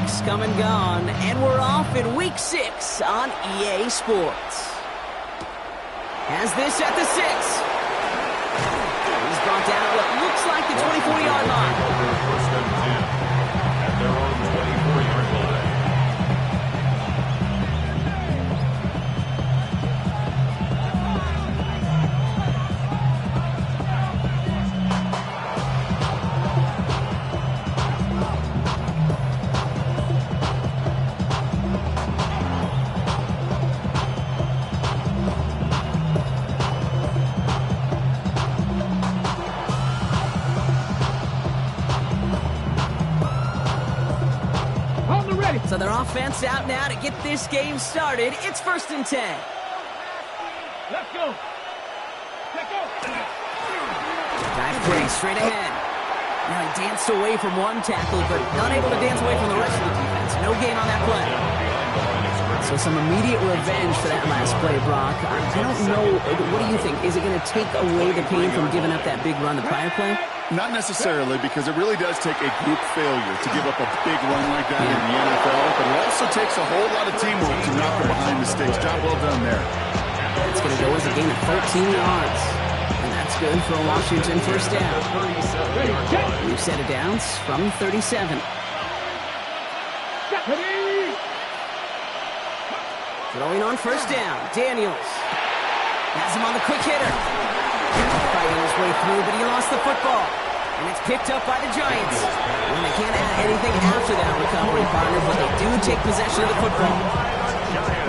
weeks come and gone, and we're off in Week 6 on EA Sports. Has this at the 6. He's brought down at what looks like the 24-yard line. First and 10 at their own 24-yard line. So their offense out now to get this game started. It's 1st and 10. Let's go. Let's go. Dive play straight ahead. Now he danced away from one tackle, but unable to dance away from the rest of the defense. No gain on that play. So some immediate revenge for that last play, Brock. I don't know. What do you think? Is it going to take away the pain from giving up that big run the prior play? Not necessarily, because it really does take a group failure to give up a big run like that in the NFL, but it also takes a whole lot of teamwork to knock them behind the sticks. Job well done there. It's going to go as a gain of 13 yards. And that's good for a Washington first down. New set of downs from 37. Throwing on first down, Daniels. Has him on the quick hitter. Fighting his way through, but he lost the football. And it's picked up by the Giants. And they can't add anything after that recovery, partner, but they do take possession of the football.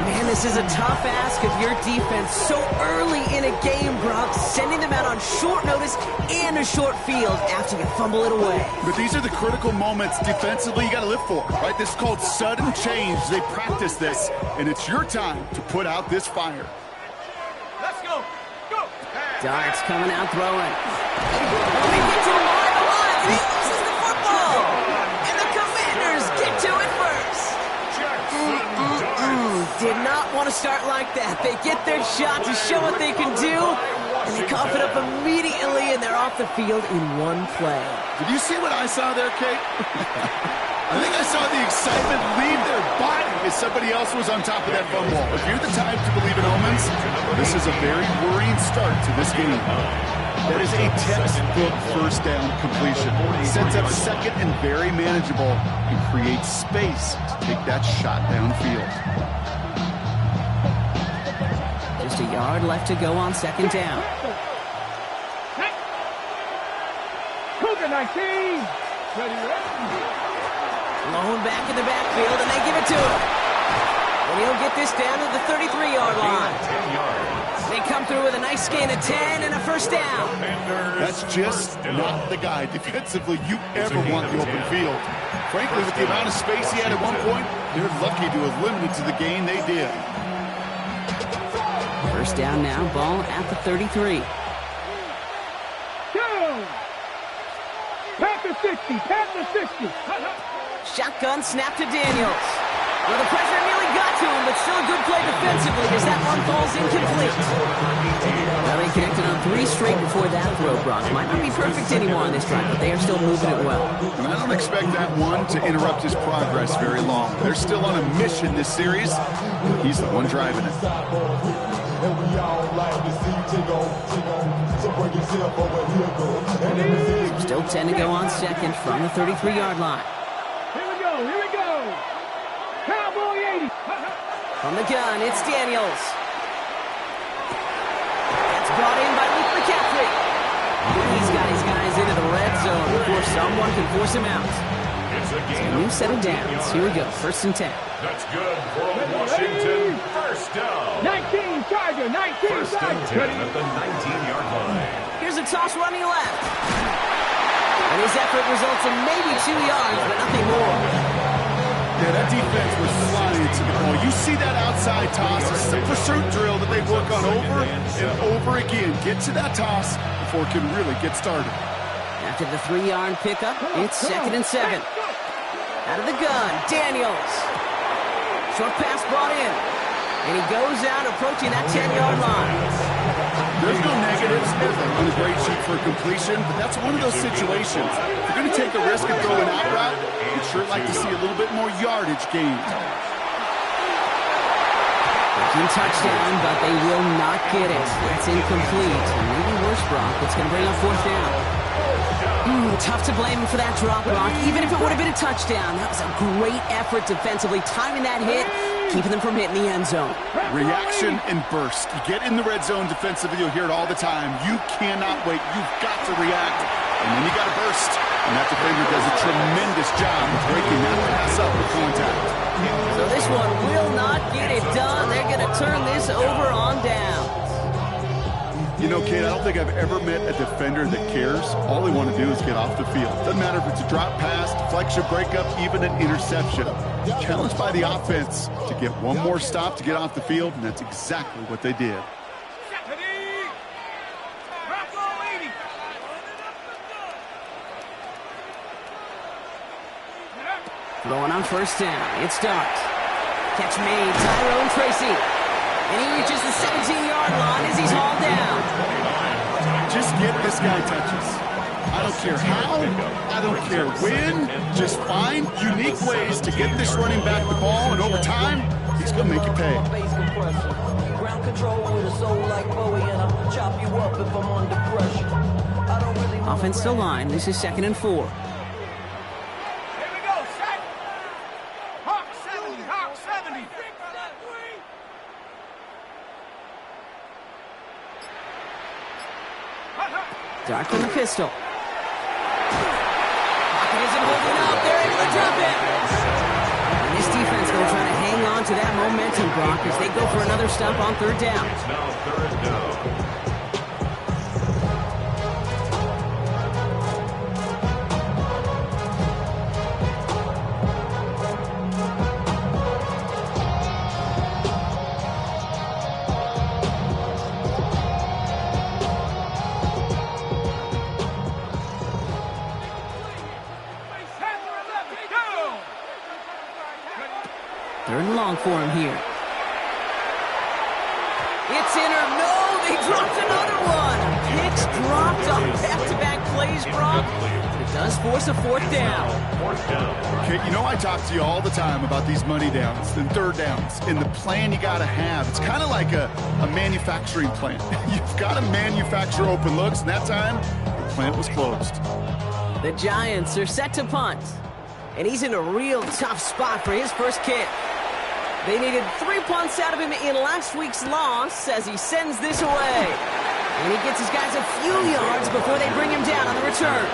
Man, this is a tough ask of your defense so early in a game, Brock, sending them out on short notice and a short field after you fumble it away. But these are the critical moments defensively you got to live for, right? This is called sudden change. They practice this, and it's your time to put out this fire. Let's go. Go. Darts coming out throwing. Oh, he gets to the line, and he loses the football. And the Commanders get to it first. Did not want to start like that. They get their shot to show what they can do, and they cough it up immediately, and they're off the field in one play. Did you see what I saw there, Kate? I think I saw the excitement leave their body as somebody else was on top of that fumble. If you're the type to believe in omens, this is a very worrying start to this game. That is a textbook first down completion. Sets up second and very manageable and creates space to take that shot downfield. Just a yard left to go on second down. Cougar 19. Ready. Lone back in the backfield, and they give it to him. And he'll get this down to the 33-yard line. 10 yards. They come through with a nice gain of 10 and a first down. That's just not the guy defensively you ever want the open field. Frankly, with the amount of space he had at one point, they're lucky to have limited to the gain they did. First down now, ball at the 33. Down. Panther 60. Panther 60. Shotgun snap to Daniels. Well, the pressure nearly got to him, but still a good play defensively as that one falls incomplete. Well, they connected on 3 straight before that throw, Brock. Might not be perfect anymore on this drive, but they are still moving it well. And I don't expect that one to interrupt his progress very long. They're still on a mission this series. He's the one driving it. Still 10 to go on second from the 33-yard line. Here we go. Here we go. Cowboy 80. From the gun, it's Daniels. It's brought in by Luke McCaffrey. He's got his guys into the red zone before someone can force him out. It's a A gain new of set of 14 downs. yards. Here we go, 1st and 10. That's good for Washington. First down. 19 Tiger. 19 First and 10 Tiger. at the 19-yard line. Here's a toss running left. And his effort results in maybe 2 yards, but nothing more. Yeah, that defense was flying to the ball. You see that outside toss. This is a pursuit drill that they work on over and over again. Get to that toss before it can really get started. After the 3-yard pickup, it's 2nd and 7. Out of the gun, Daniels. Short pass brought in. And he goes out approaching that 10-yard line. There's no negatives on the grade sheet for a completion, but that's one of those situations. If you're going to take a risk and throw an out route, you'd sure like to see a little bit more yardage gained. Touchdown, but they will not get it. It's incomplete. Maybe worse, Brock. It's going to bring up fourth down. Tough to blame him for that drop, Brock. Even if it would have been a touchdown, that was a great effort defensively, timing that hit, keeping them from hitting the end zone. Reaction and burst. You get in the red zone defensively, you'll hear it all the time. You cannot wait. You've got to react, and then you got to burst. And that defender does a tremendous job of breaking that pass up with contact. So this one will not get it done. They're going to turn this over on down. You know, Kate, I don't think I've ever met a defender that cares. All they want to do is get off the field. Doesn't matter if it's a drop pass, deflection, breakup, even an interception. Challenged by the offense to get one more stop to get off the field, and that's exactly what they did. Throwing on first down. It's Dart. Catch made. Tyrone Tracy. And he reaches the 17-yard line as he's hauled down. Just get this guy touches. I don't care how. I don't care when. Just find unique ways to get this running back the ball, and over time, he's going to make you pay. Ground control with a soul like Bowie, and I'll chop you up if I'm under pressure. Offense to line. This is 2nd and 4. Dart from the pistol. Pocket isn't holding up. They're able to drop it. And this defense going to try to hang on to that momentum, Brock, as they go for another stop on third down. It's now 3rd down. Third and long for him here. It's in or no, they dropped another one. Picks dropped on back-to-back plays, Brock. It does force a fourth down. Okay, you know I talk to you all the time about these money downs and third downs and the plan you got to have. It's kind of like a manufacturing plant. You've got to manufacture open looks, and that time, the plant was closed. The Giants are set to punt. And he's in a real tough spot for his first kick. They needed 3 punts out of him in last week's loss as he sends this away. And he gets his guys a few yards before they bring him down on the return.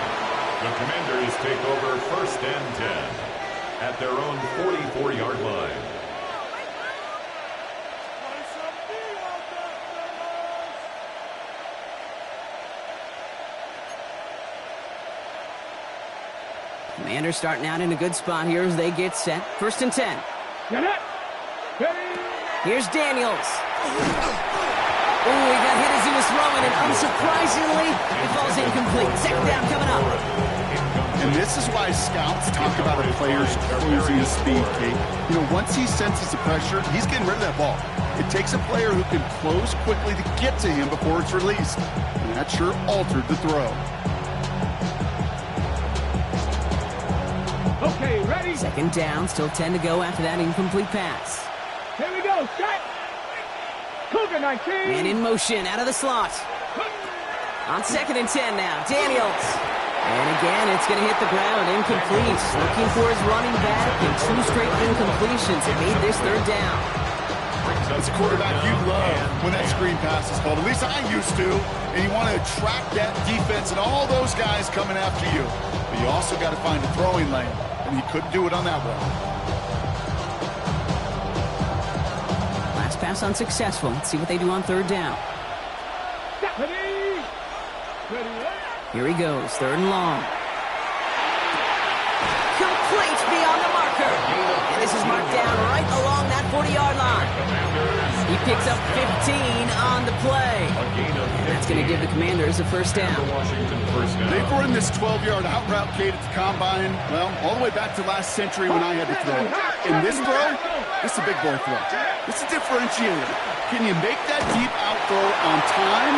The Commanders take over 1st and 10 at their own 44-yard line. Commanders starting out in a good spot here as they get set. 1st and 10. Here's Daniels. Oh, he got hit as he was throwing, and unsurprisingly, it falls incomplete. 2nd down coming up. And this is why scouts talk about a player's closing speed, Kate. You know, once he senses the pressure, he's getting rid of that ball. It takes a player who can close quickly to get to him before it's released. And that sure altered the throw. Okay, ready? 2nd down, still 10 to go after that incomplete pass. Here we go, set. Cougar 19. Man in motion, out of the slot. On 2nd and 10 now, Daniels. And again, it's going to hit the ground, incomplete. Looking for his running back, and 2 straight incompletions have made this 3rd down. As a quarterback, you love when that screen pass is called. At least I used to. And you want to attract that defense and all those guys coming after you. But you also got to find a throwing lane. And he couldn't do it on that one. Last pass unsuccessful. Let's see what they do on 3rd down. Ready? Here he goes, 3rd and long. Complete beyond the marker. And this is marked down right along that 40-yard line. He picks up 15 on the play. And that's going to give the Commanders a 1st down. They've run this 12-yard out route, Kate, at the combine, well, all the way back to last century when I had to throw. In this throw, it's a big boy throw. It's a differentiator. Can you make that deep out throw on time,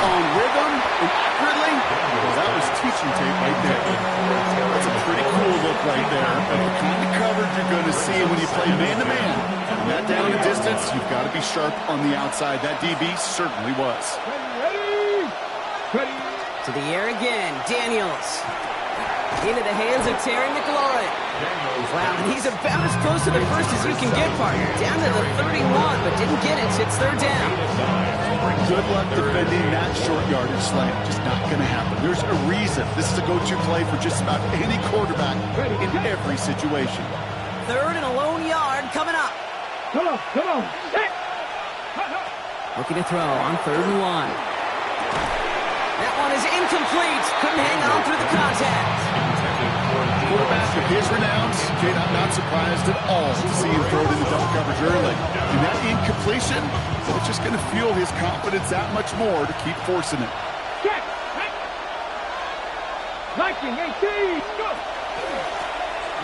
on rhythm, and accurately? Well, that was teaching tape right there. That's a pretty cool look right there. But the kind of coverage you're going to see when you play man-to-man. And that down the distance, you've got to be sharp on the outside. That DB certainly was. Ready. To the air again, Daniels. Into the hands of Terry McLaurin. Wow, and he's about as close to the first as you can get, partner. Down to the 31, but didn't get it. It's third down. Good luck defending that short yardage slant. Just not going to happen. There's a reason. This is a go-to play for just about any quarterback in every situation. Third and a lone yard coming up. Come on. Hey. Looking to throw on 3rd and 1. That one is incomplete. Couldn't hang on through the contact. Quarterback of his renowns, Kate, I'm not surprised at all to see him throw it into double coverage early. And that incompletion, well, it's just going to fuel his confidence that much more to keep forcing it. Check. 19, 18, go.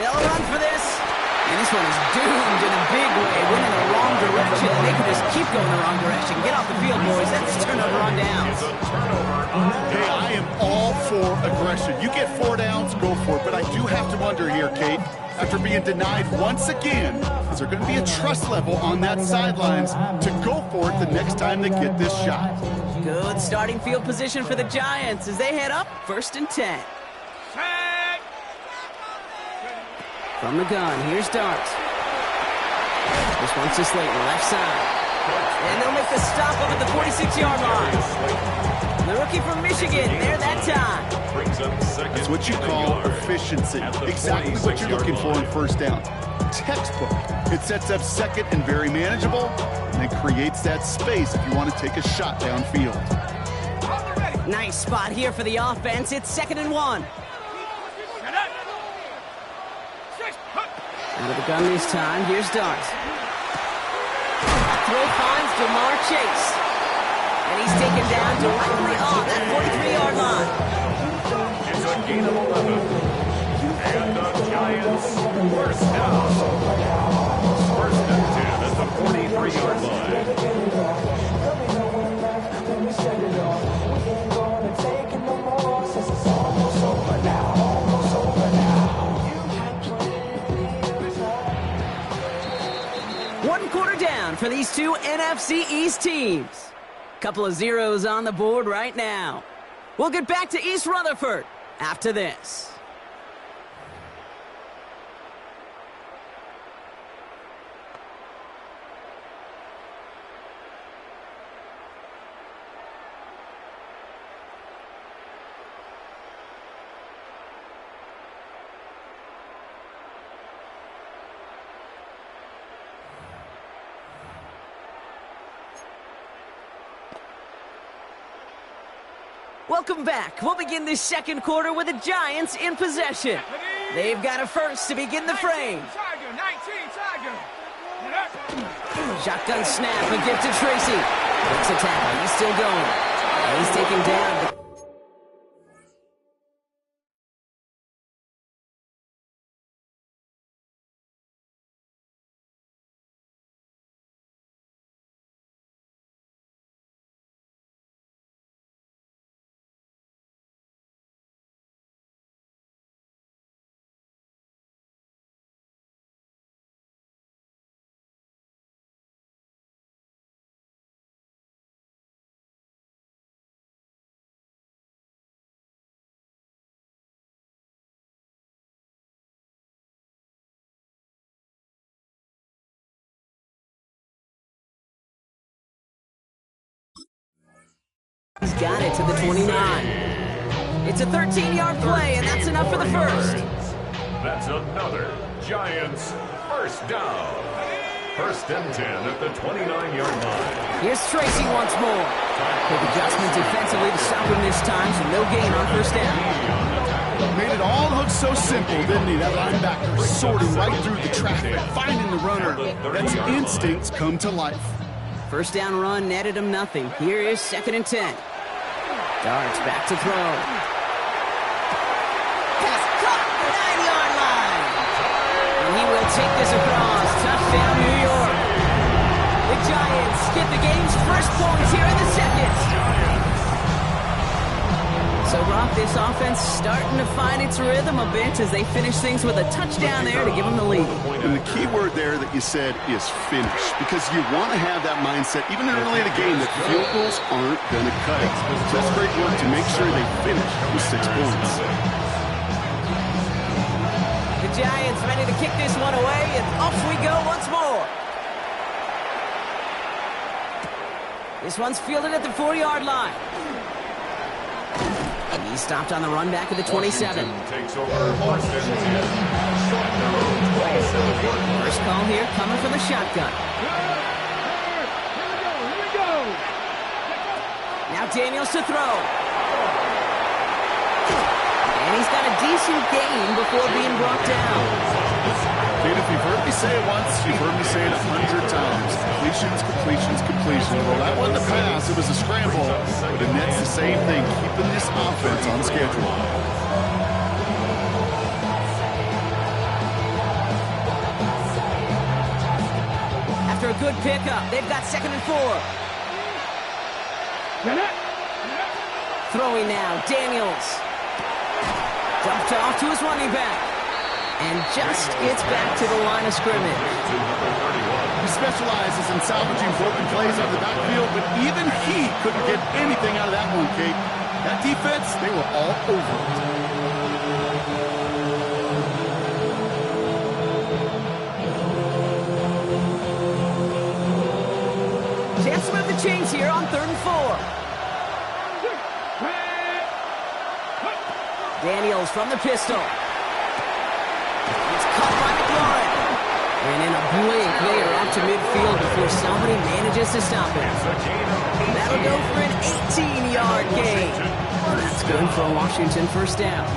They'll run for this. And this one is doomed in a big way. Went in the wrong direction, and they can just keep going the wrong direction. Get off the field, boys. That's turnover on downs. Hey, I am all for aggression. You get 4 downs, go for it. But I do have to wonder here, Kate, after being denied once again, is there going to be a trust level on that sidelines to go for it the next time they get this shot? Good starting field position for the Giants as they head up 1st and 10. From the gun, here's Dart. This one's to Slayton, left side. And they'll make the stop up at the 46-yard line. The rookie from Michigan, there that time. That's what you call efficiency. Exactly what you're looking for in 1st down. Textbook. It sets up 2nd and very manageable, and it creates that space if you want to take a shot downfield. Nice spot here for the offense. It's 2nd and 1. Out of the gun this time, here's Dart. Throw finds DeMar Chase. And he's taken down directly on that 43-yard line. It's a gain of 11. And the Giants 1st down. 1st and 10 at the 43-yard line. For these two NFC East teams. Couple of zeros on the board right now. We'll get back to East Rutherford after this. Welcome back. We'll begin this 2nd quarter with the Giants in possession. They've got a first to begin the frame. Shotgun snap, a gift to Tracy. Breaks a tackle, he's still going. And he's taken down. He's got it to the 29. It's a 13-yard play, and that's enough for the first. That's another Giants 1st down. 1st and 10 at the 29-yard line. Here's Tracy once more. Quick adjustment defensively to stop him this time, so no gain on 1st down. Made it all look so simple, didn't he? That linebacker sorting right through the traffic, finding the runner. That's instincts come to life. 1st down run netted him nothing. Here is 2nd and 10. Darts back to throw. Pass caught at the 9-yard line. And he will take this across. Touchdown, New York. The Giants get the game's first points here in the second. So, Brock, this offense starting to find its rhythm a bit as they finish things with a touchdown there to give them the lead. And the key word there that you said is finish, because you want to have that mindset, even early in the game, that field goals aren't going to cut it. So that's great work to make sure they finish with 6 points. The Giants ready to kick this one away, and off we go once more. This one's fielded at the 4-yard line. He stopped on the run back at the 27. Takes over first and 10. First call here coming from the shotgun. Here we go. Now Daniels to throw. And he's got a decent gain before being brought down. Kate, if you've heard me say it once, you've heard me say it 100 times. Completions. Well, that wasn't a pass. It was a scramble. But the Nets, the same thing, keeping this offense on schedule. After a good pickup, they've got 2nd and 4. Throwing now, Daniels. Dumped off to his running back. And just gets back to the line of scrimmage. He specializes in salvaging broken plays out of the backfield, but even he couldn't get anything out of that one, Kate. That defense, they were all over it. Chance to move the chains here on 3rd and 4. Daniels from the pistol. It's caught by McLaurin. And in a blink, they are out to midfield before somebody manages to stop it. That'll go for an 18-yard gain. That's good for a Washington first down.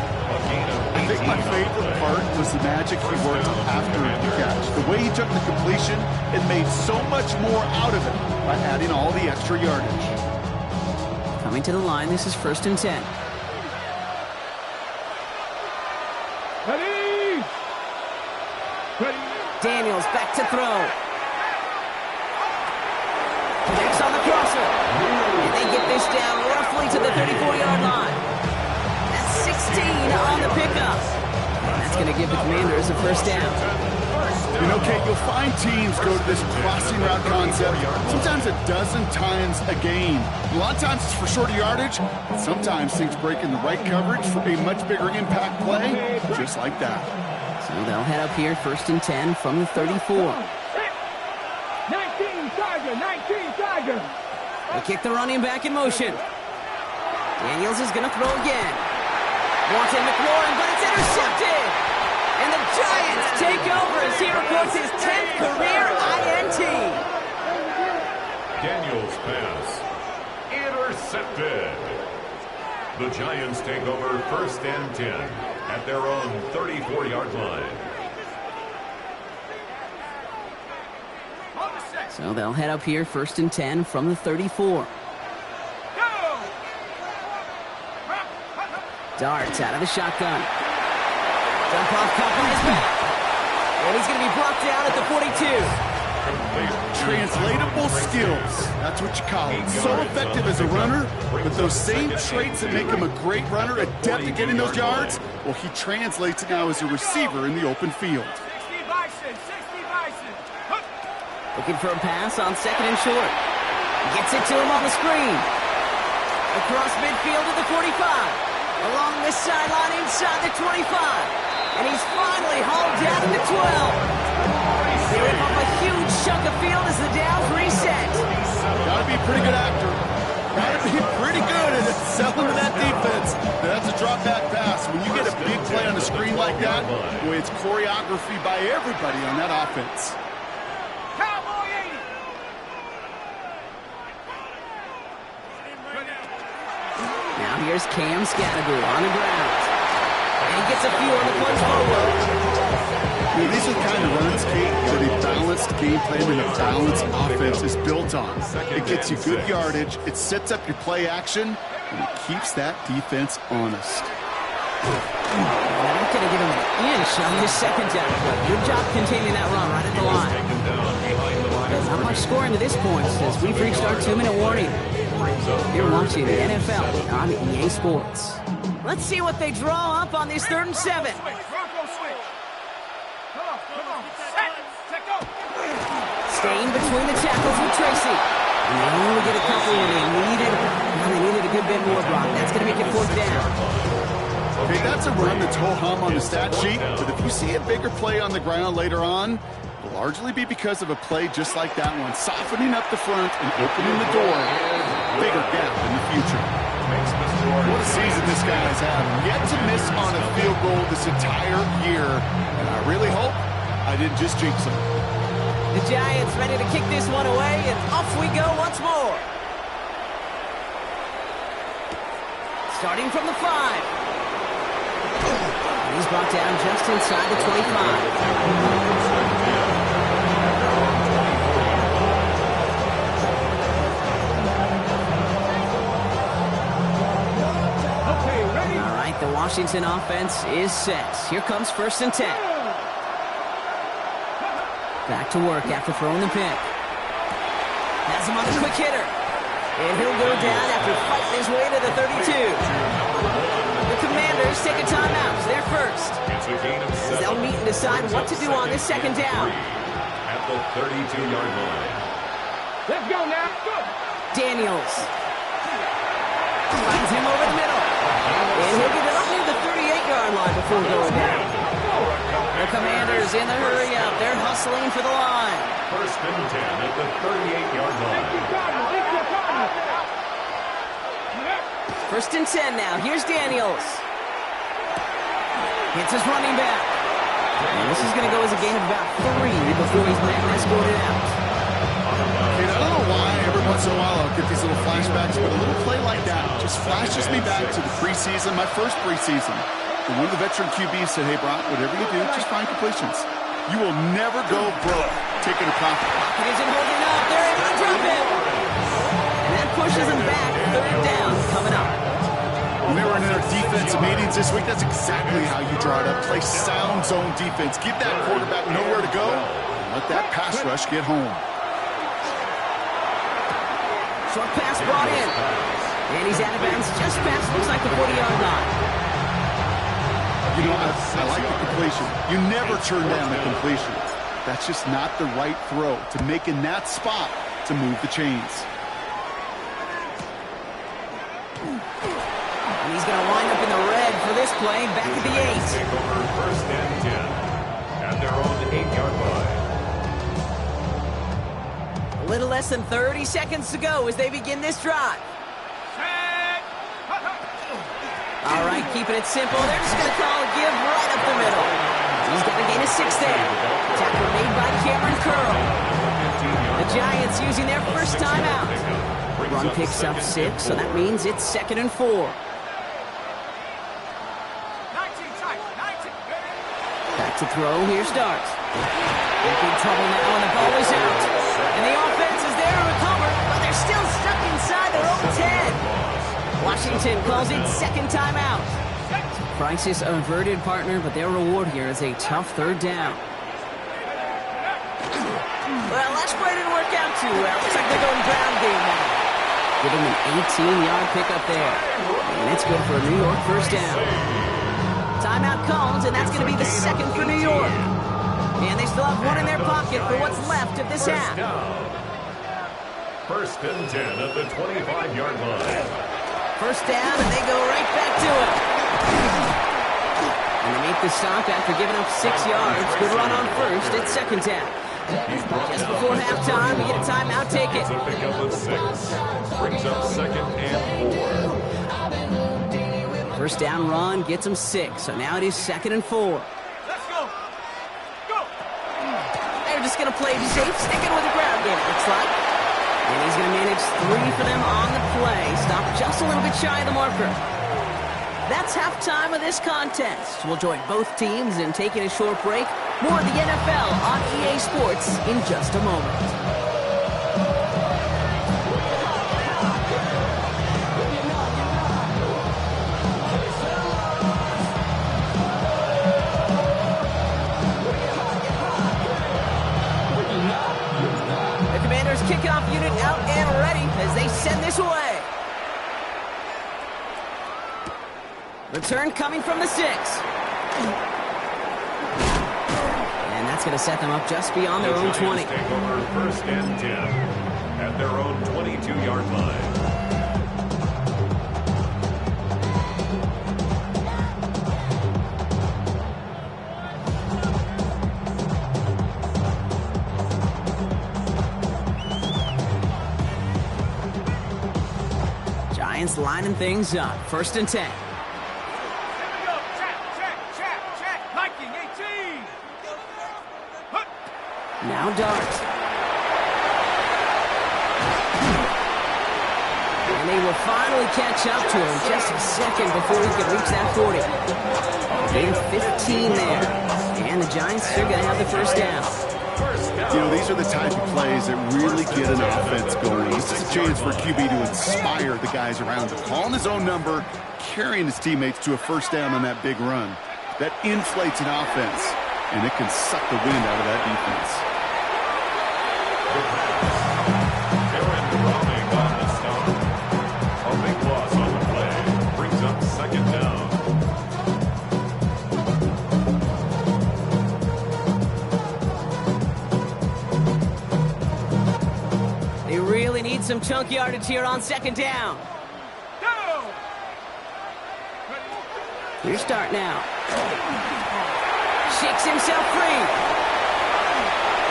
I think my favorite part was the magic he worked after the catch. The way he took the completion and made so much more out of it by adding all the extra yardage. Coming to the line, this is 1st and 10. Ready. Daniels back to throw. Connects on the crosser. And they get this down roughly to the 34-yard line. That's 16 on the pickup. That's going to give the Commanders a first down. You know, Kate, you'll find teams go to this crossing route concept sometimes a dozen times a game. A lot of times it's for shorter yardage. Sometimes things break in the right coverage for a much bigger impact play, just like that. So they'll head up here 1st and 10 from the 34. 19 Tiger. They kick the running back in motion. Daniels is going to throw again. Wants in McLaurin, but it's intercepted. And the Giants take over as he records his 10th career INT. Daniels pass intercepted. The Giants take over 1st and 10 at their own 34-yard line. So they'll head up here 1st and 10 from the 34. Darts out of the shotgun. Dump off caught by his back. And he's going to be brought down at the 42. Translatable skills. That's what you call it. So effective as a runner, but those same traits that make him a great runner, adept at getting those yards, well, he translates it now as a receiver in the open field. 60 Bison. Looking for a pass on 2nd and short. Gets it to him on the screen. Across midfield to the 45. Along this sideline inside the 25. And he's finally hauled down at the 12. They rip up a huge chunk of field as the downs reset. Gotta be a pretty good actor. Gotta be pretty good at selling to that defense. That's a drop back pass. When you get a big play on the screen like that, boy, it's choreography by everybody on that offense. Cowboy 80. Now here's Cam Scattergood on the ground. And he gets a few on the punch forward. You know, these are the kind of runs, Kate, that a balanced game plan and a balanced offense is built on. It gets you good yardage, it sets up your play action, and it keeps that defense honest. Now I'm going to give him an inch on his 2nd down. Good job containing that run right at the line. Not much scoring to this point as we've reached our 2-minute warning. You're watching the NFL on EA Sports. Let's see what they draw up on this 3rd and 7. Staying between the tackles with Tracy. And they only get a couple when they needed a good bit more, Brock. That's going to make it 4th down. Okay, that's a run that's ho-hum on the stat sheet, but if you see a bigger play on the ground later on, it'll largely be because of a play just like that one, softening up the front and opening the door. Bigger gap in the future. What a season this guy has had. Yet to miss on a field goal this entire year, and I really hope I didn't just jinx him. The Giants ready to kick this one away, and off we go once more. Starting from the 5. He's brought down just inside the 25. All right, the Washington offense is set. Here comes 1st and 10. Back to work after throwing the pick. Has him on the quick hitter. And he'll go down after fighting his way to the 32. The Commanders take a timeout. They're first. It's a gain of 7. They'll meet and decide what to do on this 2nd down. At the 32-yard line. Let's go now. Go. Daniels. Finds him over the middle. And he'll get it up near the 38-yard line before going down. The Commanders in the hurry-up. They're hustling for the line. 1st and 10 at the 38-yard line. 1st and 10 now. Here's Daniels. Hits his running back. And this is going to go as a gain of about 3 before he's escorted out. I don't know why every once in a while I'll get these little flashbacks, but a little play like that just flashes me back to the preseason, my first preseason. And one of the veteran QBs said, hey, Brock, whatever you do, just find completions. You will never go broke taking a profit. Pocket isn't holding up. They're able to drop it. And that pushes him back. 3rd down coming up. When they were in their defensive meetings this week, that's exactly how you draw it up. Play sound zone defense. Give that quarterback nowhere to go. And let that pass rush get home. Short pass brought in. And he's out of bounds just past, looks like the 40-yard line. You know, I like the completion. You never turn down the completion. That's just not the right throw to make in that spot to move the chains. And he's going to wind up in the red for this play, back at the 8. Take over 1st and 10 at their own 8-yard line. A little less than 30 seconds to go as they begin this drive. All right, keeping it simple. They're just going to call a give right up the middle. He's got to gain a 6 there. Tackle made by Cameron Curl. The Giants using their first timeout. Run picks up 6, so that means it's 2nd and 4. Back to throw. Here's Dart. In big trouble now, and the ball is out. And the offense is there to recover, but they're still stuck inside their own 10. Washington calls it 2nd timeout. Crisis averted, partner, but their reward here is a tough 3rd down. Well, that play didn't work out too well. Looks like they're going ground game now. Give him an 18-yard pickup there. And it's good for a New York 1st down. Timeout calls, and that's going to be the 2nd for New York. And they still have one in their pocket for what's left of this half. 1st and 10 at the 25-yard line. 1st down, and they go right back to it. And they make the stop after giving up 6 yards. Good run on 1st. It's 2nd down. Just before halftime, we get a timeout. Take it. It's a pickup of 6. Brings up 2nd and 4. 1st down run gets them 6. So now it is 2nd and 4. Let's go. Go. They're just going to play safe, sticking with the ground game, it looks like. And he's going to manage 3 for them on the play. Stop just a little bit shy of the marker. That's halftime of this contest. We'll join both teams in taking a short break. More of the NFL on EA Sports in just a moment. this away. Return coming from the 6. And that's going to set them up just beyond their own 20. Take over 1st and 10 at their own 22-yard line. Giants lining things up. 1st and 10. Now Dart. And they will finally catch up to him just a second before he could reach that 40. Gain 15 there. And the Giants are going to have the 1st down. You know, these are the type of plays that really get an offense going. This is a chance for QB to inspire the guys around him. Calling his own number, carrying his teammates to a 1st down on that big run. That inflates an offense, and it can suck the wind out of that defense. Aaron running on the stop. A big loss on the play. Brings up 2nd down. They really need some chunk yardage here on 2nd down. Here's Dart now. Shakes himself free.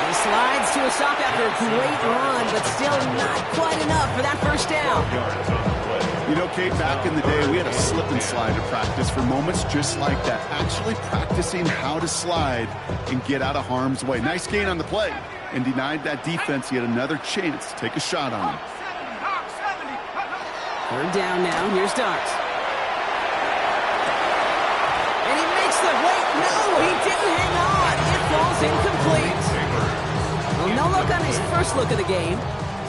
He slides to a stop after a great run, but still not quite enough for that 1st down. You know, Kate, back in the day, we had a slip and slide to practice for moments just like that. Actually practicing how to slide and get out of harm's way. Nice gain on the play, and denied that defense yet another chance to take a shot on him. 3rd down now. Here's Dart. And he makes the wait. No, he didn't hang on. It falls incomplete. Well, no look on his first look of the game.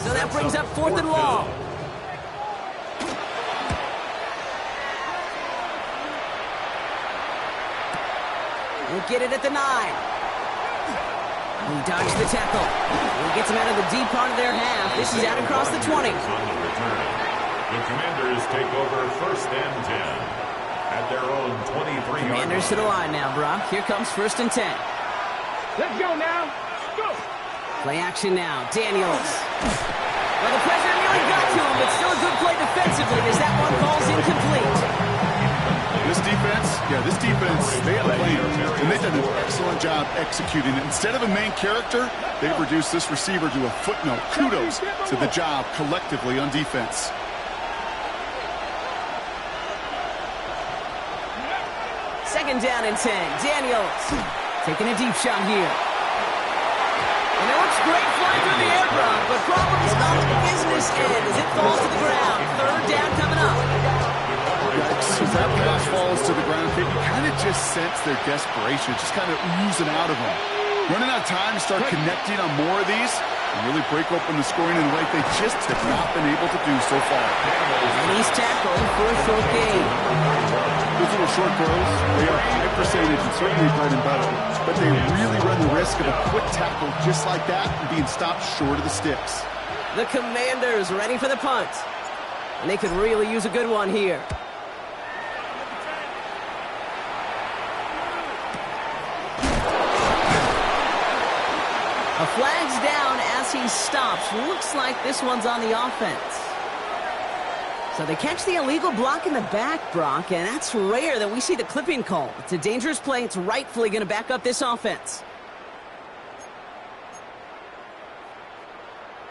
So that brings up 4th and long. We'll get it at the 9. He dodged the tackle. He gets him out of the deep part of their half. This is out across the 20. The Commanders take over 1st and 10 at their own 23-yard line. Commanders to the line now, Brock. Here comes 1st and 10. Let's go now. Go. Play action now. Daniels. Well, the pressure nearly got to him, but still a good play defensively as that one falls incomplete. This defense, they have a plan, and they've done an excellent job executing it. Instead of a main character, they've reduced this receiver to a footnote. Kudos to the job collectively on defense. Second down and 10. Daniels taking a deep shot here. And it looks great flying through the air, Brock, but problems on the business end as it falls to the ground. 3rd down coming up. Yikes, as that pass falls to the ground, you kind of just sense their desperation, just kind of oozing out of them. Running out of time to start connecting on more of these and really break open the scoring in a way they just have not been able to do so far. And he's tackled for a short gain. Those little short throws, they are high percentage and certainly bread and butter, but they really run the risk of a quick tackle just like that and being stopped short of the sticks. The Commanders ready for the punt. And they could really use a good one here. A flag's down as he stops. Looks like this one's on the offense. So they catch the illegal block in the back, Brock, and that's rare that we see the clipping call. It's a dangerous play. It's rightfully going to back up this offense.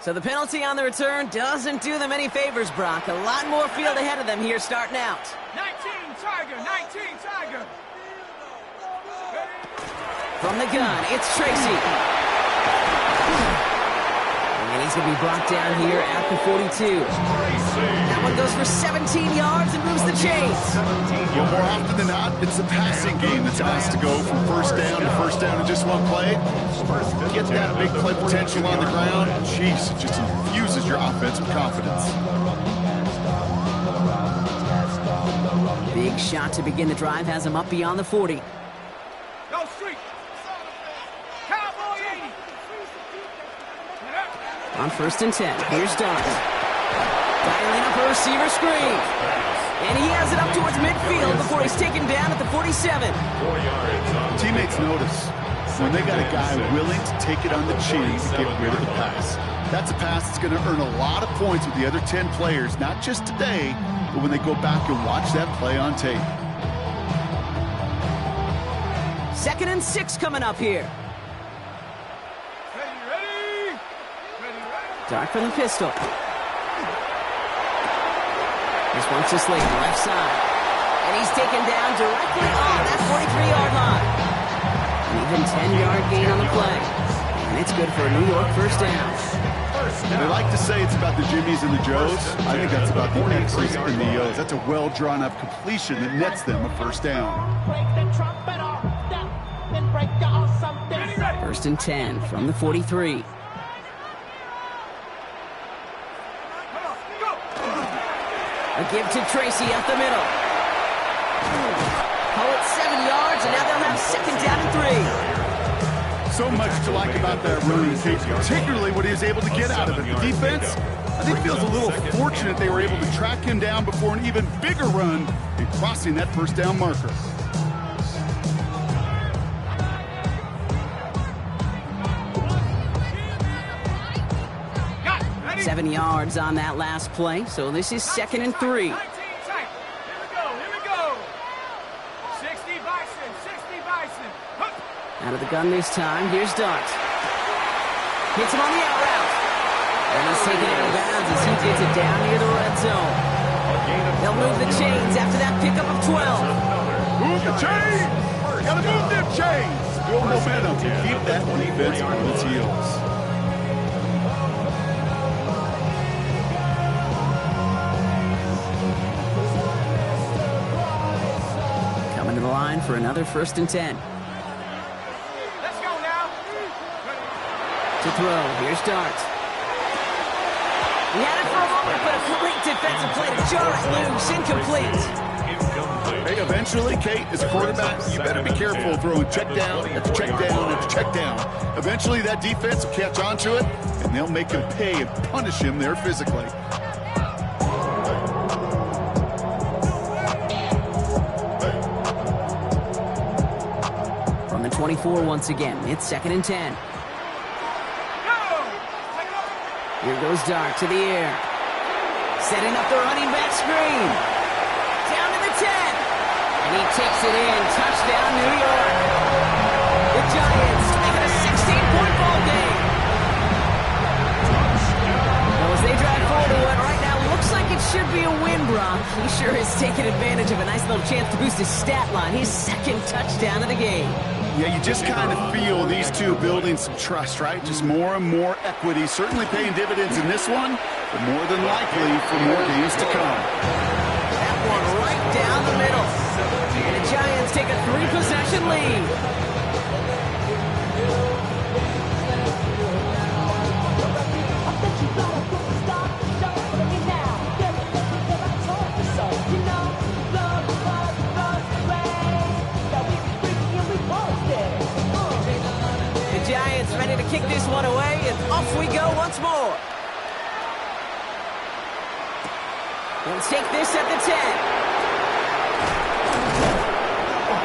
So the penalty on the return doesn't do them any favors, Brock. A lot more field ahead of them here starting out. 19 Tiger, 19 Tiger. From the gun, it's Tracy. And he's going to be brought down here at the 42. That one goes for 17 yards and moves the chains. Well, more often than not, it's the passing game that's asked to go from 1st down to 1st down in just one play. Get that big play potential on the ground. Jeez, it just infuses your offense with confidence. Big shot to begin the drive has him up beyond the 40. Go street. Cowboy 80. On 1st and 10, here's Dart. Dialing up a receiver screen. And he has it up towards midfield before he's taken down at the 47. Teammates notice when they got a guy willing to take it on the chin to get rid of the pass. That's a pass that's going to earn a lot of points with the other 10 players, not just today, but when they go back and watch that play on tape. 2nd and 6 coming up here. Ready? Dart from the pistol. This one's just laid left side. And he's taken down directly on that 43-yard line. An even 10-yard gain on the play. And it's good for a New York first down. They like to say it's about the Jimmies and the Joes. I think that's about the X's and the O's. That's a well-drawn-up completion that nets them a first down. 1st and 10 from the 43. A give to Tracy up the middle. Poet 7 yards, and now they'll have 2nd down and 3. So much to like about that running, particularly what he was able to get out of it. The defense, I think, feels a little fortunate they were able to track him down before an even bigger run in crossing that first down marker. Ready? 7 yards on that last play, so this is 2nd and 3. 19 tight. Here we go. 60 Bison. Hup. Out of the gun this time, here's Dart. Hits him on the out route. And he's taken out of bounds as he gets it down near the red zone. They'll move the chains after that pickup of 12. Move the chains! Gotta move them chains! Build momentum to keep that defense on its heels. Coming to the line for another 1st and 10. Let's go now. To throw, here's Dart. He had it for a moment, but a great defensive play to jar it loose, incomplete. Hey, eventually, Kate, as a quarterback, you better be careful throwing check down after check down after check down. Eventually, that defense will catch on to it, and they'll make him pay and punish him there physically. From the 24 once again, it's 2nd and 10. Here goes Dart to the air. Setting up the running back screen. Down to the 10. And he takes it in. Touchdown, New York. The Giants make it a 16-point ball game. Well, as they drive forward to what right now looks like it should be a win, Brock. He sure has taken advantage of a nice little chance to boost his stat line. His 2nd touchdown of the game. Yeah, you just kind of feel these two building some trust, right? Just more and more equity. Certainly paying dividends in this one, but more than likely for more games to come. That one right down the middle. And the Giants take a 3-possession lead. Ready to kick this one away, and off we go once more. Let's take this at the 10.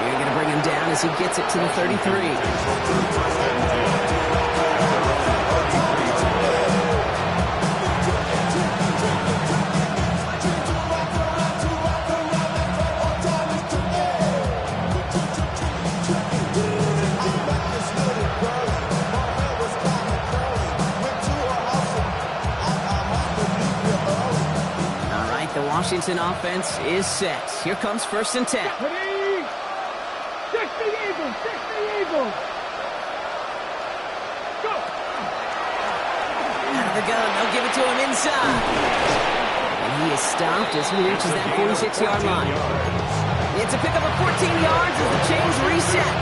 You're going to bring him down as he gets it to the 33. Washington offense is set. Here comes 1st and 10. Ready? 60 Eagles. Go. Out of the gun, they'll give it to him inside. And he is stopped as he reaches that 46-yard line. It's a pickup of 14 yards as the chains reset.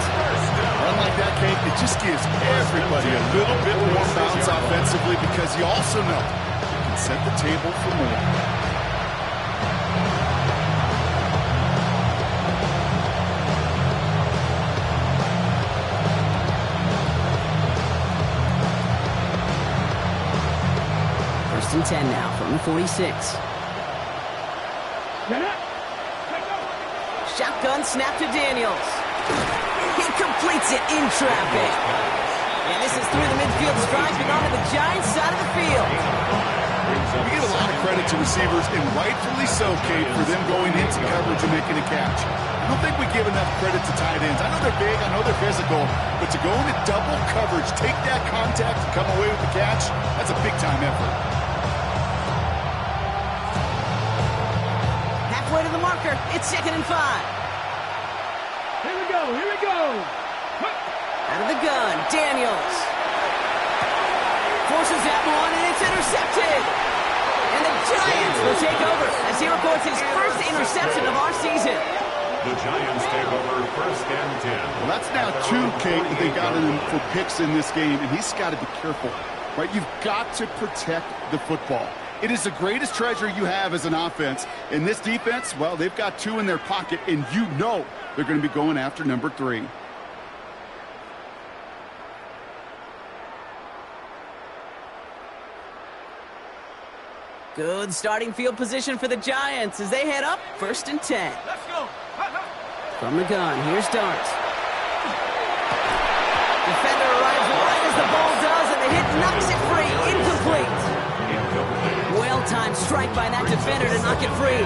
Unlike that, Kate, it just gives everybody a little bit more bounce offensively because you also know you can set the table for more. And 10 now from the 46. Shotgun snap to Daniels. He completes it in traffic. And this is through the midfield stripe and onto the Giants side of the field. We give a lot of credit to receivers, and rightfully so, Kate, for them going into coverage and making a catch. I don't think we give enough credit to tight ends. I know they're big, I know they're physical, but to go into double coverage, take that contact, and come away with the catch, that's a big-time effort. Halfway to the marker. It's 2nd and 5. Here we go, here we go. Out of the gun, Daniels. Forces that one, and it's intercepted. And the Giants will take over as he records his first interception of our season. The Giants take over 1st and 10. Well, that's now 2, Kate, that they got in for picks in this game, and he's got to be careful, right? You've got to protect the football. It is the greatest treasure you have as an offense. In this defense, well, they've got 2 in their pocket, and you know they're going to be going after number 3. Good starting field position for the Giants as they head up 1st and 10. Let's go. From the gun, here's Dart. Defender arrives right as the ball does, and the hit knocks it free. Incomplete. Well-timed strike by that defender to knock it free.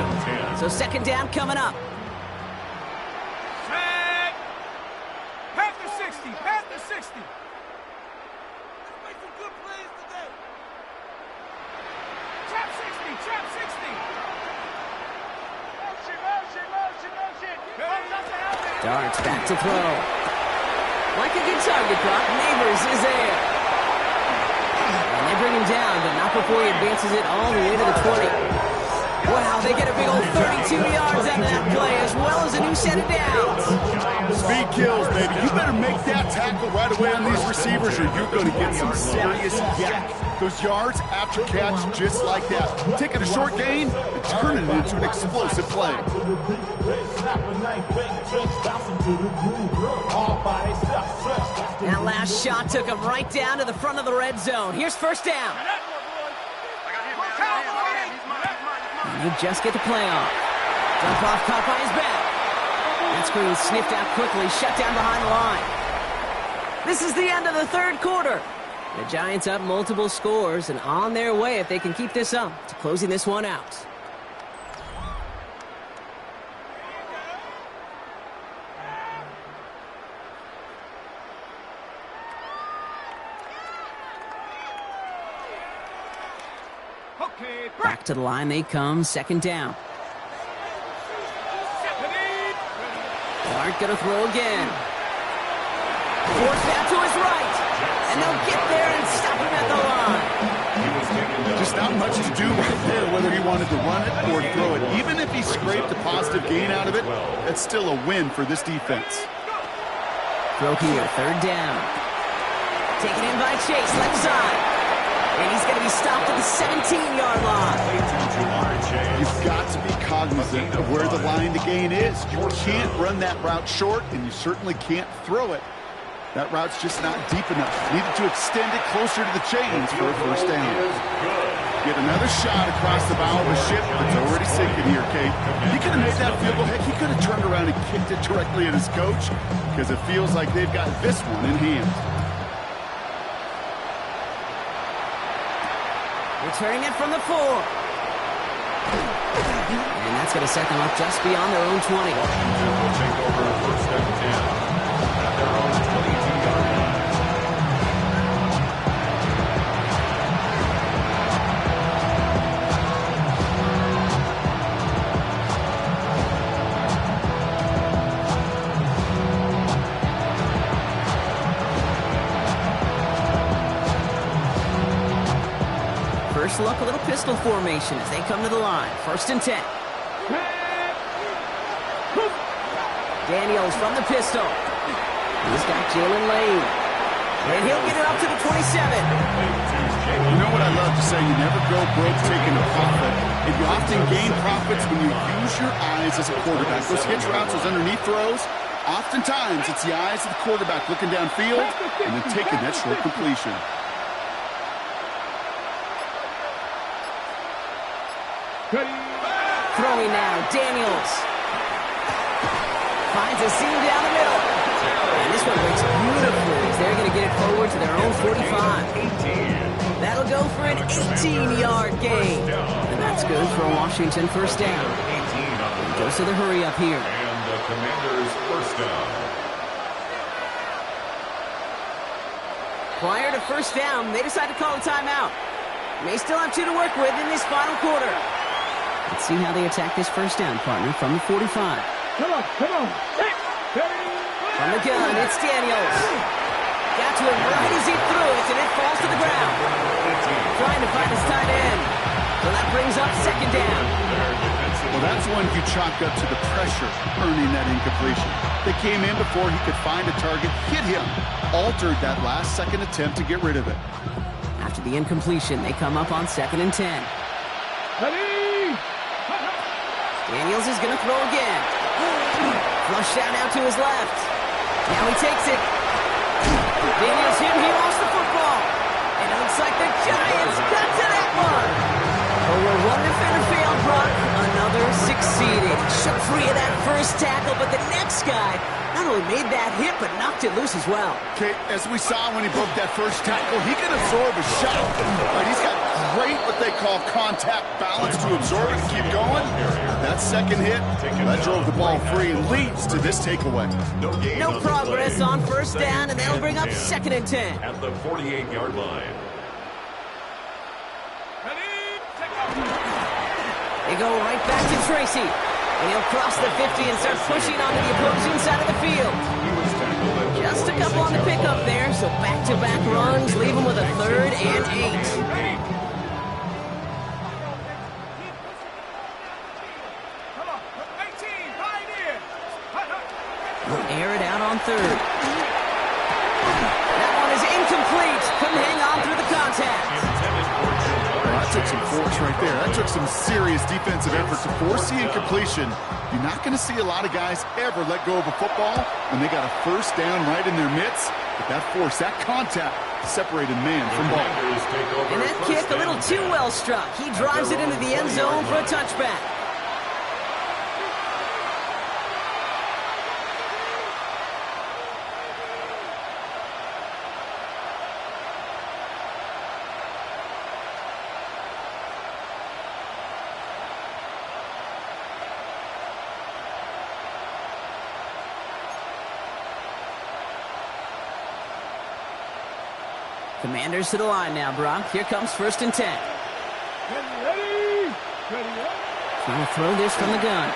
So 2nd down coming up. Set. Pass the 60. Pass the 60. Let's make some good plays today. Trap 60. Trap 60. Motion. Dart's back to throw. Like a good target drop, Neighbors is there. And they bring him down, but not before he advances it all the way to the 20. Wow, they get a big old 32 yards out of that play, as well as a new set of downs. Speed kills, baby. You better make that tackle right away on these receivers, or you're going to get some serious yak. Those yards after catch, just like that. Taking a short gain and turning it into an explosive play. That last shot took him right down to the front of the red zone. Here's 1st down. And they just get the play off. Dump off caught by his back. That screen sniffed out quickly, shut down behind the line. This is the end of the 3rd quarter. The Giants up multiple scores and on their way, if they can keep this up, to closing this one out. Back to the line they come, 2nd down. Clark gonna throw again. Force that to his right. And they'll get there and stop him at the line. Just not much to do right there, whether he wanted to run it or throw it. Even if he scraped a positive gain out of it, that's still a win for this defense. Throw here, 3rd down. Taken in by Chase, left side. And he's going to be stopped at the 17-yard line. You've got to be cognizant of where the line to gain is. You can't run that route short, and you certainly can't throw it. That route's just not deep enough. Needed to extend it closer to the chains for a 1st down. Get another shot across the bow of a ship that's already sinking here, Kate. He could have made that field goal. Heck, he could have turned around and kicked it directly at his coach, because it feels like they've got this one in hand. Returning it from the 4. And that's going to set them up just beyond their own 20. Will take over 1st and 10 at their own 22-yard line. First look, a little pistol formation as they come to the line. 1st and 10. Daniels from the pistol. He's got Jalen Lane. And he'll get it up to the 27. You know what I love to say? You never go broke taking a profit. And you often gain profits when you use your eyes as a quarterback. Those hitch routes, those underneath throws, oftentimes it's the eyes of the quarterback looking downfield and then taking that short completion. throwing now. Daniels finds a seam down the middle. And this one breaks beautifully as they're going to get it forward to their own 45. That'll go for an 18-yard gain. And that's good for a Washington first down. Goes to the hurry up here. And the Commanders' first down. Prior to first down, they decide to call a timeout. May still have 2 to work with in this final quarter. Let's see how they attack this first down, partner, from the 45. Come on. From the gun, it's Daniels. Got to him right as he threw it, and it falls to the ground. Trying to find his tight end. So that brings up second down. Well, that's one you chalk up to the pressure earning that incompletion. They came in before he could find a target, hit him, altered that last-second attempt to get rid of it. After the incompletion, they come up on 2nd and 10. Daniels is going to throw again. Flushed out now to his left. Now he takes it. Daniels hit, he lost the football. And it looks like the Giants got to that one. But where one defender failed, Brock, another succeeded. Shook free of that first tackle, but the next guy not only made that hit, but knocked it loose as well. Okay, as we saw when he broke that first tackle, he can absorb a shot. Right, he's got great, what they call contact balance to absorb it and keep going. That second hit, that drove the ball free and leads to this takeaway. No progress on first down, and they'll bring up 2nd and 10. At the 48-yard line. They go right back to Tracy. And he'll cross the 50 and start pushing onto the opposing side of the field. Just a couple on the pickup there, so back-to-back runs leave him with a 3rd and 8. We'll air it out on 3rd. That one is incomplete. Couldn't hang on through the contact. Well, that took some force right there. That took some serious defensive effort to force the incompletion. You're not going to see a lot of guys ever let go of a football when they got a first down right in their midst. But that force, that contact, separated man from ball. And that kick a little too well struck. He drives it into the end zone for a touchback. Commanders to the line now, Brock. Here comes 1st and 10. Trying to throw this from the gun.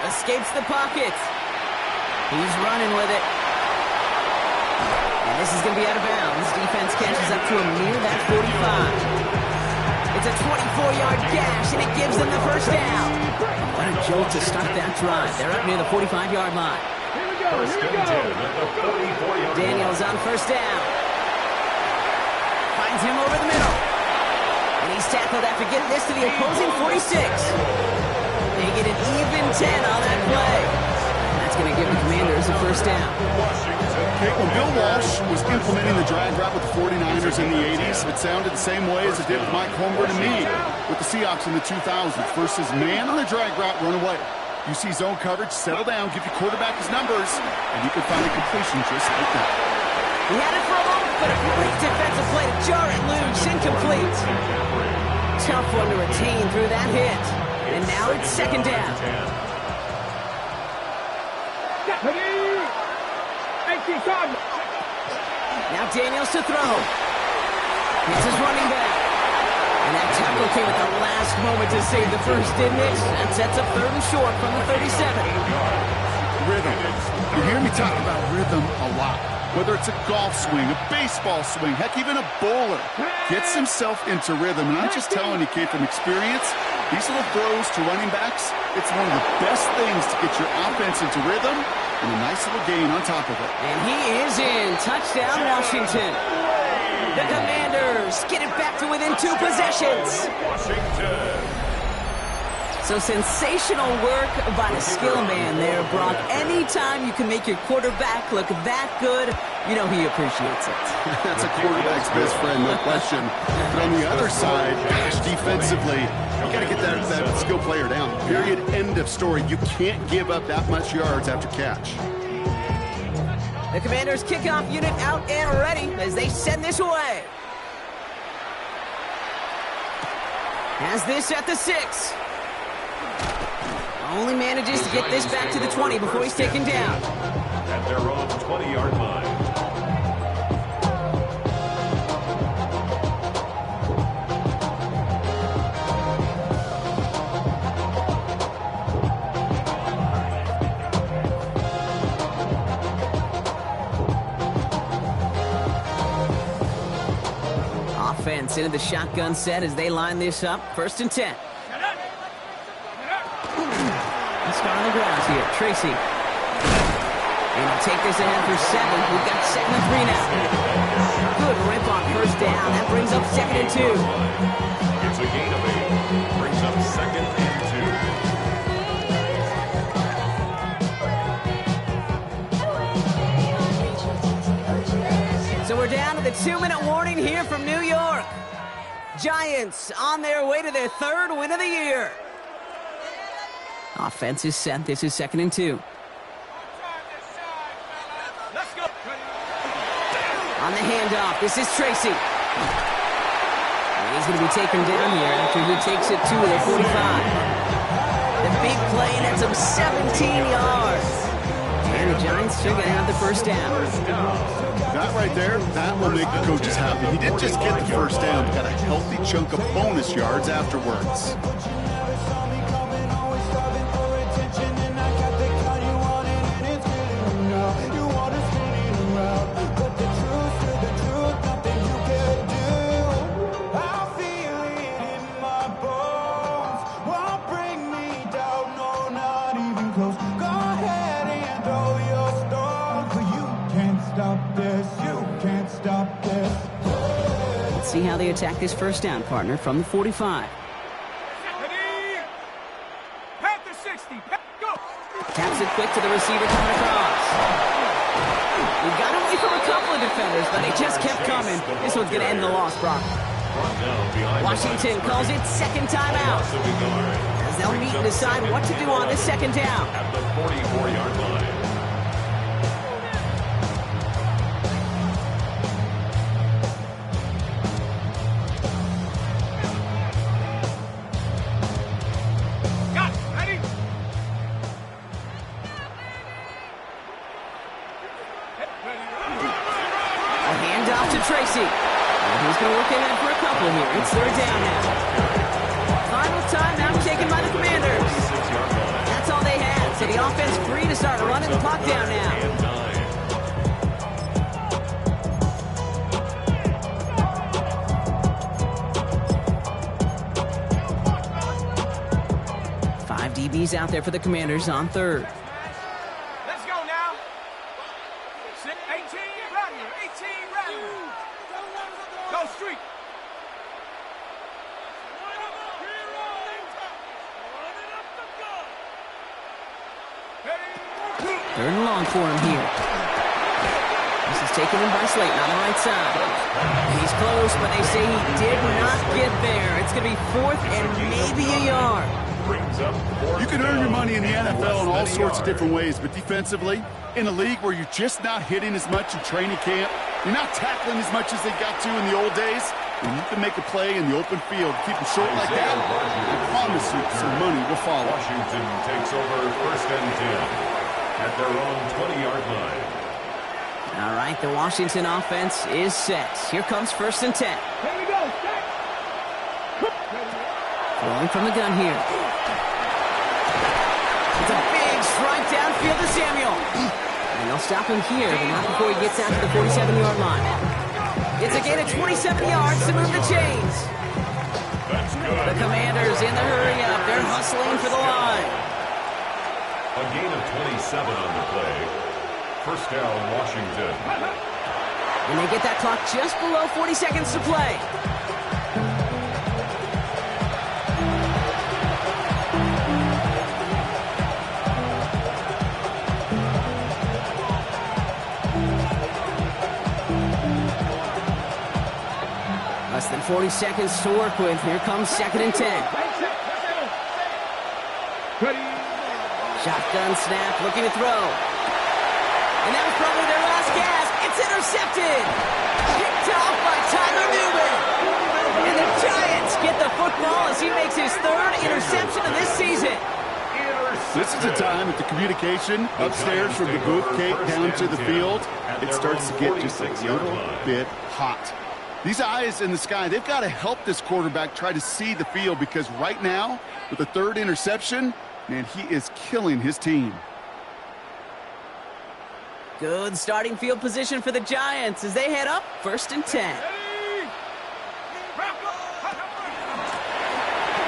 Escapes the pocket. He's running with it. And this is going to be out of bounds. Defense catches up to him near that 45. It's a 24-yard gash, and it gives them the first down. What a jolt to start that drive. They're up near the 45-yard line. First and 10 at the 44-yard line. Daniels on first down. Finds him over the middle. And he's tackled after getting this to the opposing 46. They get an even 10 on that play. And that's going to give the Commanders a first down. Okay, when Bill Walsh was implementing the drag route with the 49ers in the 80s, it sounded the same way as it did with Mike Holmgren and me with the Seahawks in the 2000s. Versus man on the drag route, run away. You see zone coverage, settle down, give your quarterback his numbers, and you can find a completion just like that. He had it for a moment, but a great defensive play to jar it loose. Incomplete. Tough one to retain through that hit. And now it's 2nd down. Now Daniels to throw. Here's his running back. And that tackle came at the last moment to save the first, didn't it? That sets up 3rd and short from the 37. Rhythm. You hear me talk about rhythm a lot. Whether it's a golf swing, a baseball swing, heck, even a bowler gets himself into rhythm. And I'm just telling you, kid, from experience, these little throws to running backs, it's one of the best things to get your offense into rhythm and a nice little gain on top of it. And he is in. Touchdown, Washington. The Commanders get it back to within 2 possessions. Washington. So sensational work by the skill man there, Brock. Anytime you can make your quarterback look that good, you know he appreciates it. That's a quarterback's best friend, no question. But on the other side, gosh, defensively, you got to get that skill player down. Period, end of story. You can't give up that much yards after catch. The Commanders' kickoff unit out and ready as they send this away. Has this at the 6. Only manages to get this back to the 20 before he's taken down. At their own 20-yard line. Offense into the shotgun set as they line this up. 1st and 10. Let's start on the ground here. Tracy. And he'll take this ahead for 7. We've got 2nd and 3 now. Good rip on 1st down. That brings up 2nd and 2. It's a gain of 8. Brings up 2nd and 2. So we're down to the 2-minute warning here from New York. Giants on their way to their 3rd win of the year. Offense is set. This is 2nd and 2. Let's go. On the handoff, this is Tracy. And he's going to be taken down here after he takes it to the 45. The big play nets him 17 yards. And the Giants are going to have the 1st down. That right there, that will make the coaches happy. He didn't just get the 1st down, he got a healthy chunk of bonus yards afterwards. See how they attack this 1st down, partner, from the 45. Panther 60. Go. Taps it quick to the receiver coming across. We got away from a couple of defenders, but they just kept coming. This one's going to end the loss, Brock. Washington calls it 2nd timeout, as they'll meet and decide what to do on this 2nd down. At the 44-yard line. Tracy. And he's going to work ahead for a couple here. It's 3rd down now. Final timeout taken by the Commanders. That's all they had. So the offense free to start running the clock down now. 5 DBs out there for the Commanders on 3rd. Let's go now. 18 Rattler. 18 Rattler. Go street. 3rd and long for him here. This is taken in by Slayton on the right side. And he's close, but they say he did not get there. It's going to be 4th and maybe a yard. You can earn your money in the NFL in all sorts of different ways, but defensively, in a league where you're just not hitting as much in training camp, you're not tackling as much as they got to in the old days, when you can make a play in the open field, keep them short like that, I promise you some money will follow. Washington takes over 1st and 10 at their own 20-yard line. All right, the Washington offense is set. Here comes 1st and 10. Here we go. Throwing from the gun here. It's a big strike downfield to Samuel. And they'll stop him here, but not before he gets out to the 47-yard line. It's a gain of 27 yards to move the chains. The Commanders in the hurry-up. They're hustling for the line. A gain of 27 on the play. 1st down, Washington. And they get that clock just below 40 seconds to play. 40 seconds to work with. Here comes 2nd and 10. Shotgun snap, looking to throw. And that was probably their last gasp. It's intercepted. Picked off by Tyler Newman. And the Giants get the football as he makes his 3rd interception of this season. This is a time that the communication upstairs from the booth cake down to the field, it starts to get just a little bit hot. These eyes in the sky, they've got to help this quarterback try to see the field, because right now, with the 3rd interception, man, he is killing his team. Good starting field position for the Giants as they head up 1st and 10.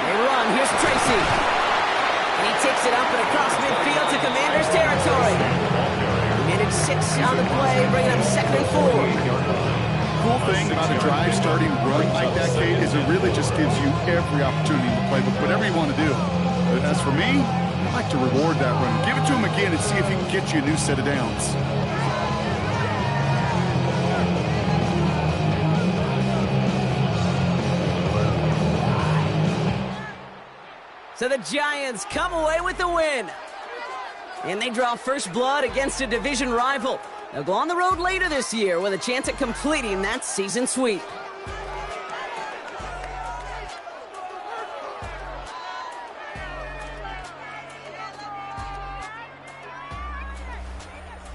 They run. Here's Tracy. And he takes it up and across midfield to Commanders territory. Minute 6 on the play, bringing up 2nd and 4. Cool thing about a drive starting run like that, Kate, is it really just gives you every opportunity to play with whatever you want to do. But as for me, I like to reward that run. Give it to him again and see if he can get you a new set of downs. So the Giants come away with the win. And they draw first blood against a division rival. They'll go on the road later this year with a chance at completing that season sweep.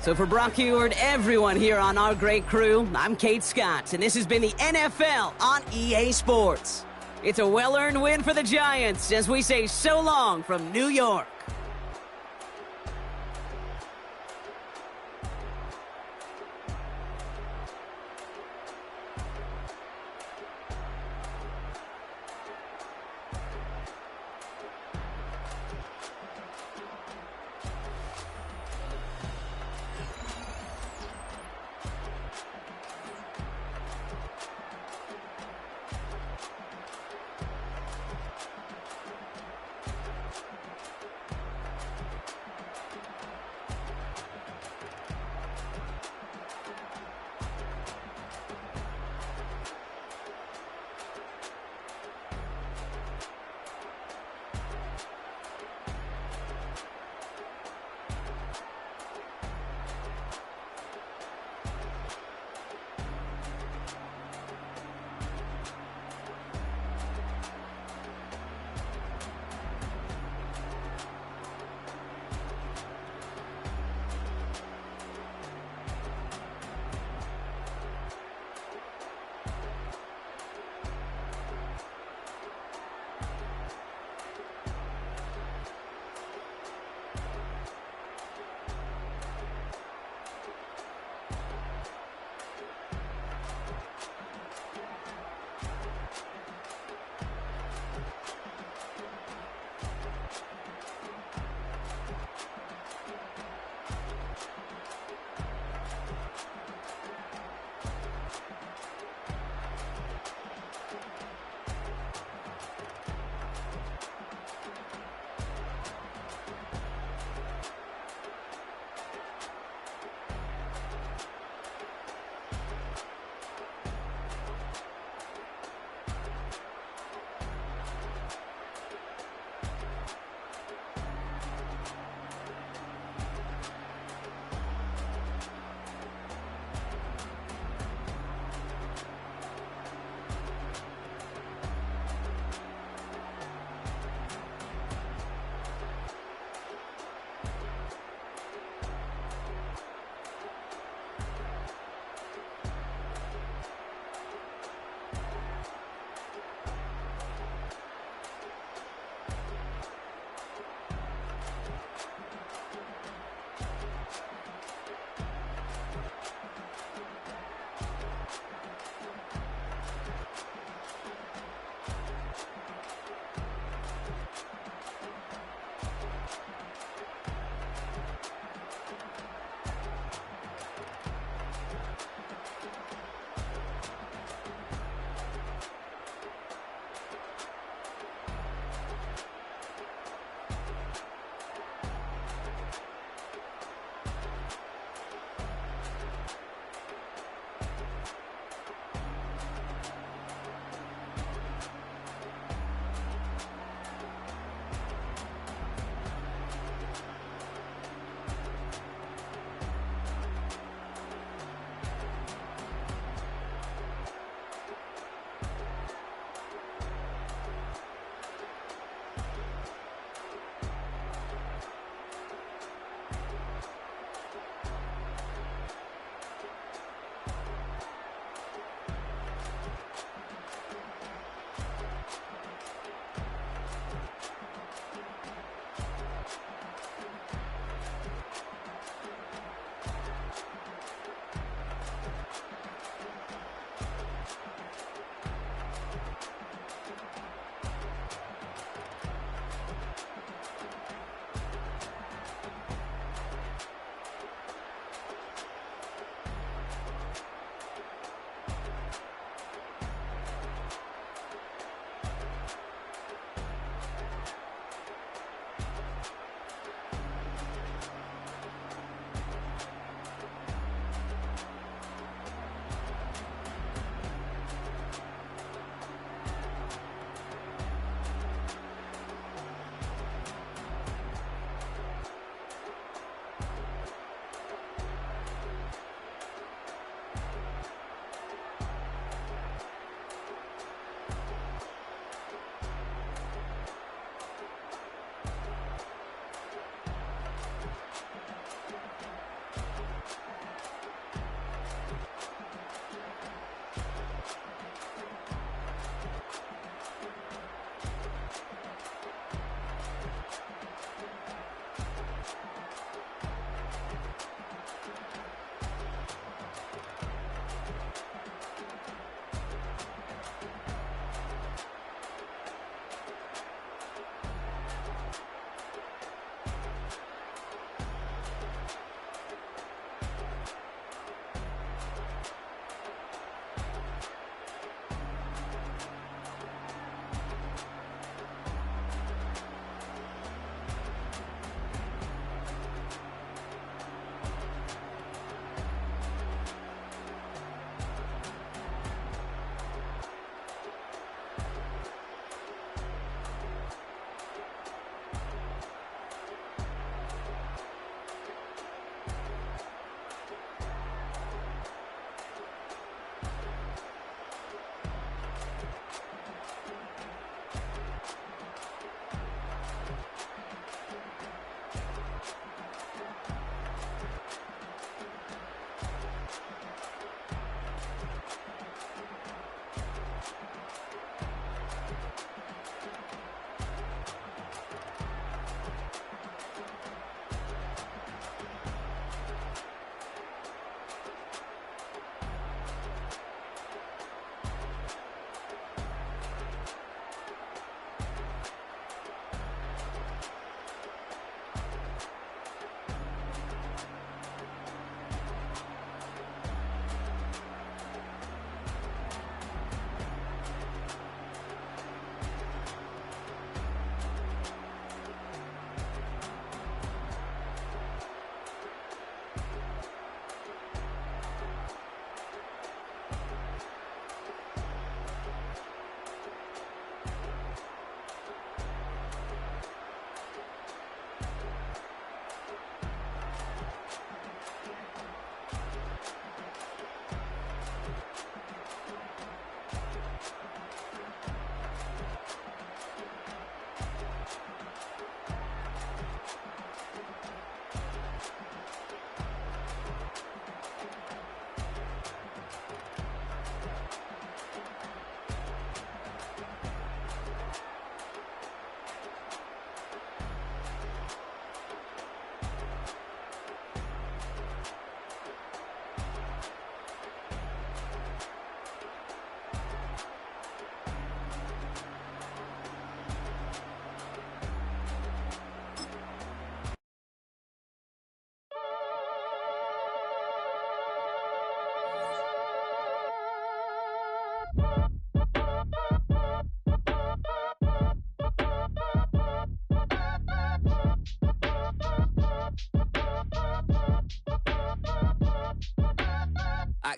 So for Brock Eward, everyone here on our great crew, I'm Kate Scott, and this has been the NFL on EA Sports. It's a well-earned win for the Giants as we say so long from New York.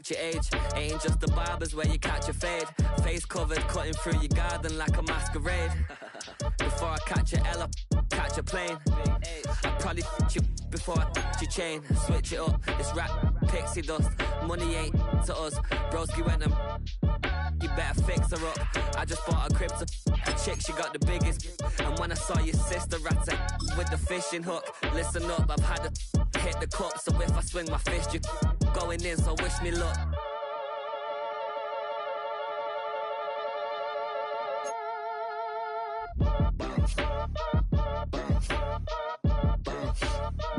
catch your age. Ain't just the barbers where you catch a fade. Face covered, cutting through your garden like a masquerade. Before I catch a L, catch a plane. I probably you before I your chain. Switch it up, it's rap, pixie dust. Money ain't to us. Broski went and you better fix her up. I just bought a crib to a chick, she got the biggest. And when I saw your sister rat with the fishing hook, listen up, I've had to hit the cup. So if I swing my fist, you going in, so wish me luck.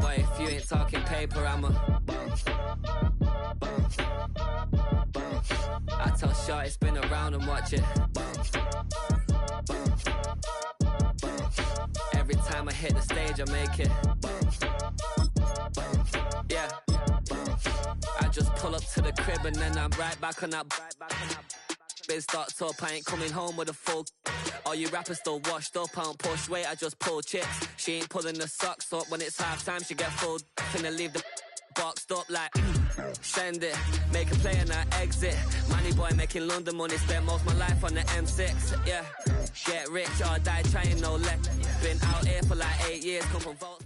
Boy, if you ain't talking paper, I'm a I tell Shorty spin around and watch it. Every time I hit the stage, I make it. Yeah. I just pull up to the crib and then I'm right back on that. Been stocked up, I ain't coming home with a full. All you rappers still washed up, I don't push weight, I just pull chips. She ain't pulling the socks up, when it's half time she get full. Finna leave the boxed up like send it, make a play and I exit. Money boy making London money, spent most of my life on the M6. Yeah, get rich or die trying, no less. Been out here for like 8 years, come from vault.